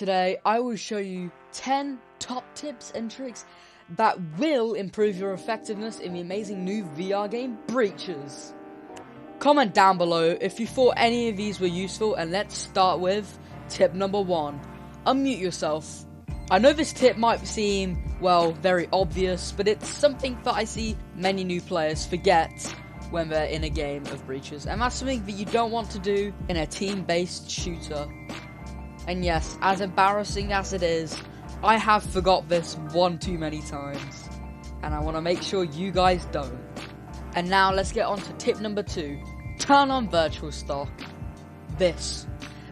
Today I will show you 10 top tips and tricks that will improve your effectiveness in the amazing new VR game Breaches. Comment down below if you thought any of these were useful, and let's start with tip number 1. Unmute yourself. I know this tip might seem, well, very obvious, but it's something that I see many new players forget when they're in a game of Breaches, and that's something that you don't want to do in a team-based shooter. And yes, as embarrassing as it is, I have forgot this one too many times, and I want to make sure you guys don't. And now let's get on to tip number 2. Turn on virtual stock. This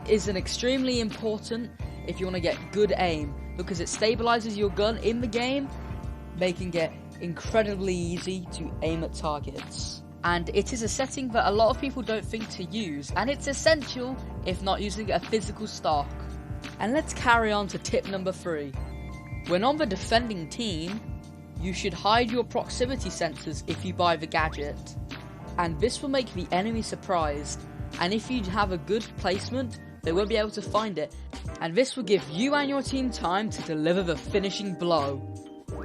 is an extremely important if you want to get good aim, because it stabilizes your gun in the game, making it incredibly easy to aim at targets. And it is a setting that a lot of people don't think to use, and it's essential if not using a physical stock. And let's carry on to tip number 3. When on the defending team, you should hide your proximity sensors if you buy the gadget, and this will make the enemy surprised, and if you have a good placement, they won't be able to find it, and this will give you and your team time to deliver the finishing blow,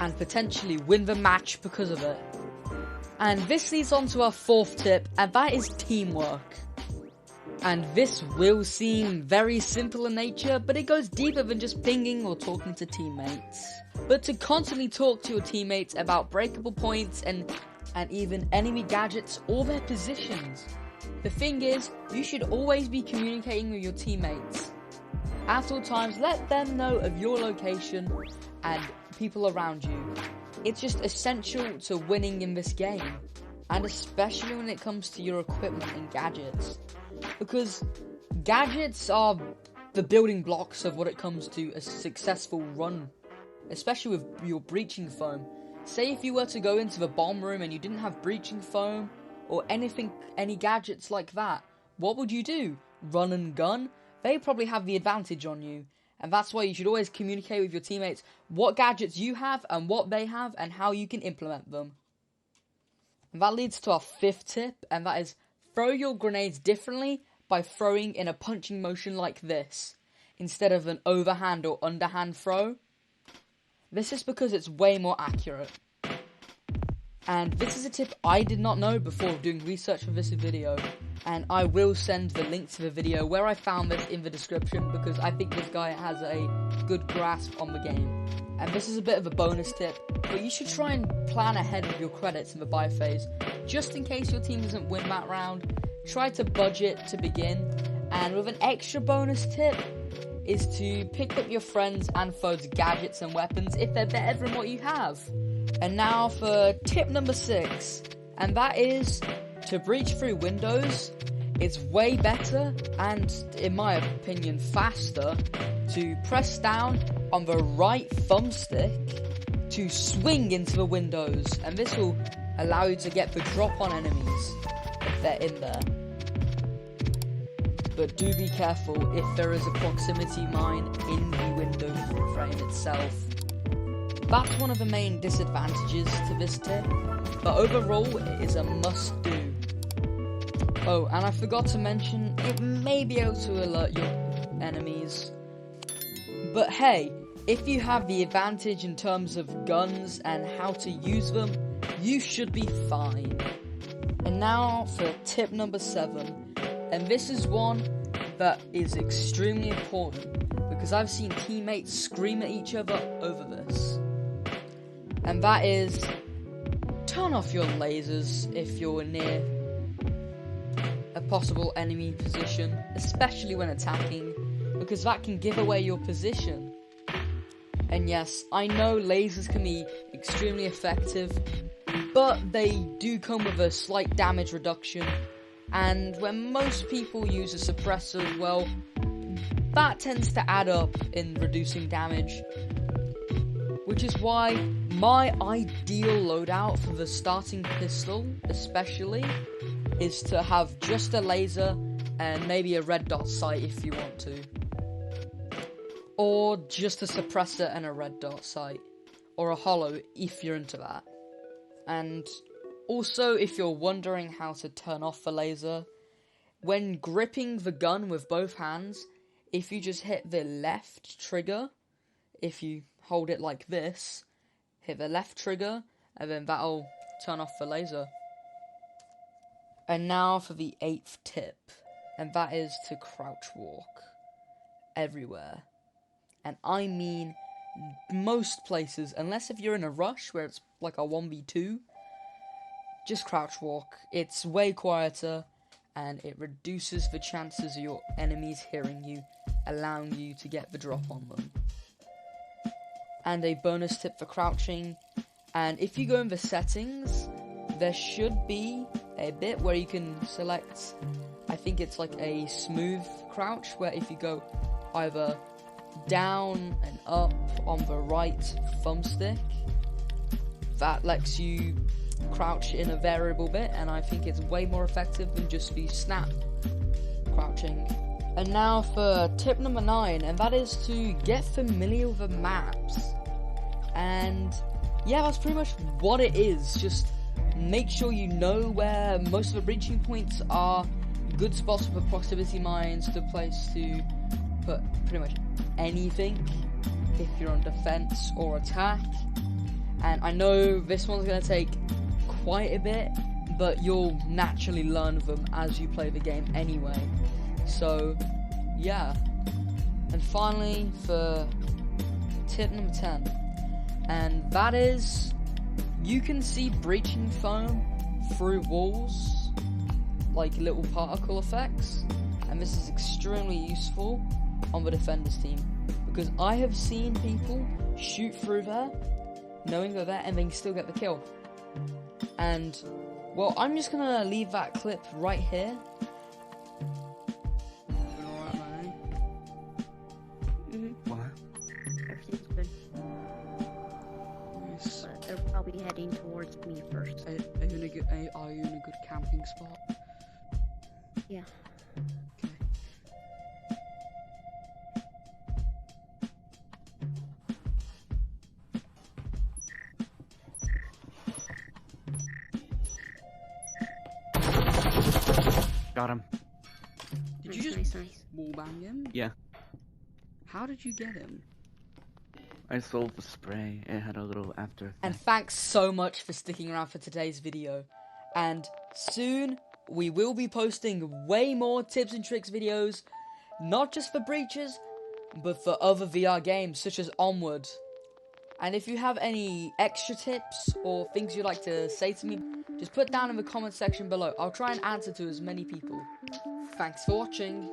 and potentially win the match because of it. And this leads on to our 4th tip, and that is teamwork. And this will seem very simple in nature, but it goes deeper than just pinging or talking to teammates. But to constantly talk to your teammates about breakable points and even enemy gadgets or their positions. The thing is, you should always be communicating with your teammates. At all times, let them know of your location and people around you. It's just essential to winning in this game, and especially when it comes to your equipment and gadgets, because gadgets are the building blocks of what it comes to a successful run, especially with your breaching foam. Say if you were to go into the bomb room and you didn't have breaching foam or any gadgets like that, what would you do? Run and gun? They probably have the advantage on you. And that's why you should always communicate with your teammates what gadgets you have and what they have and how you can implement them. And that leads to our 5th tip, and that is throw your grenades differently by throwing in a punching motion like this, instead of an overhand or underhand throw. This is because it's way more accurate. And this is a tip I did not know before doing research for this video, and I will send the link to the video where I found this in the description, because I think this guy has a good grasp on the game. And this is a bit of a bonus tip, but you should try and plan ahead with your credits in the buy phase, just in case your team doesn't win that round. Try to budget to begin, and with an extra bonus tip is to pick up your friends and foes' gadgets and weapons if they're better than what you have. And now for tip number 6, and that is to breach through windows. It's way better and, in my opinion, faster to press down on the right thumbstick to swing into the windows, and this will allow you to get the drop on enemies if they're in there. But do be careful if there is a proximity mine in the window frame itself. That's one of the main disadvantages to this tip, but overall it is a must do. Oh, and I forgot to mention, it may be able to alert your enemies. But hey, if you have the advantage in terms of guns and how to use them, you should be fine. And now for tip number 7, and this is one that is extremely important, because I've seen teammates scream at each other over this. And that is, turn off your lasers if you're near a possible enemy position, especially when attacking, because that can give away your position. And yes, I know lasers can be extremely effective, but they do come with a slight damage reduction, and when most people use a suppressor, well, that tends to add up in reducing damage, which is why my ideal loadout for the starting pistol, especially, is to have just a laser and maybe a red dot sight if you want to. Or just a suppressor and a red dot sight. Or a holo if you're into that. And also, if you're wondering how to turn off the laser, when gripping the gun with both hands, if you just hit the left trigger, if you hold it like this, hit the left trigger, and then that'll turn off the laser. And now for the 8th tip, and that is to crouch walk everywhere. And I mean most places, unless if you're in a rush where it's like a 1v2, just crouch walk. It's way quieter, and it reduces the chances of your enemies hearing you, allowing you to get the drop on them. And a bonus tip for crouching, and if you go in the settings, there should be a bit where you can select, I think it's like a smooth crouch, where if you go either down and up on the right thumbstick, that lets you crouch in a variable bit, and I think it's way more effective than just the snap crouching. And now for tip number 9, and that is to get familiar with the maps. And yeah, that's pretty much what it is. Just make sure you know where most of the breaching points are, good spots for proximity mines, good place to put pretty much anything if you're on defense or attack. And I know this one's going to take quite a bit, but you'll naturally learn them as you play the game anyway. So yeah. And finally for tip number 10, and that is, you can see breaching foam through walls, like little particle effects, and this is extremely useful on the defenders team, because I have seen people shoot through there knowing they're there and then still get the kill. And well, I'm just gonna leave that clip right here. What? Everything's good. Nice. But they're probably heading towards me first. Are you in a good camping spot? Yeah. Okay. Got him. Did you just Nice. wallbang him? Yeah. How did you get him? I sold the spray. It had a little after effect. And thanks so much for sticking around for today's video. And soon, we will be posting way more tips and tricks videos, not just for breaches, but for other VR games, such as Onward. And if you have any extra tips or things you'd like to say to me, just put down in the comment section below. I'll try and answer to as many people. Thanks for watching.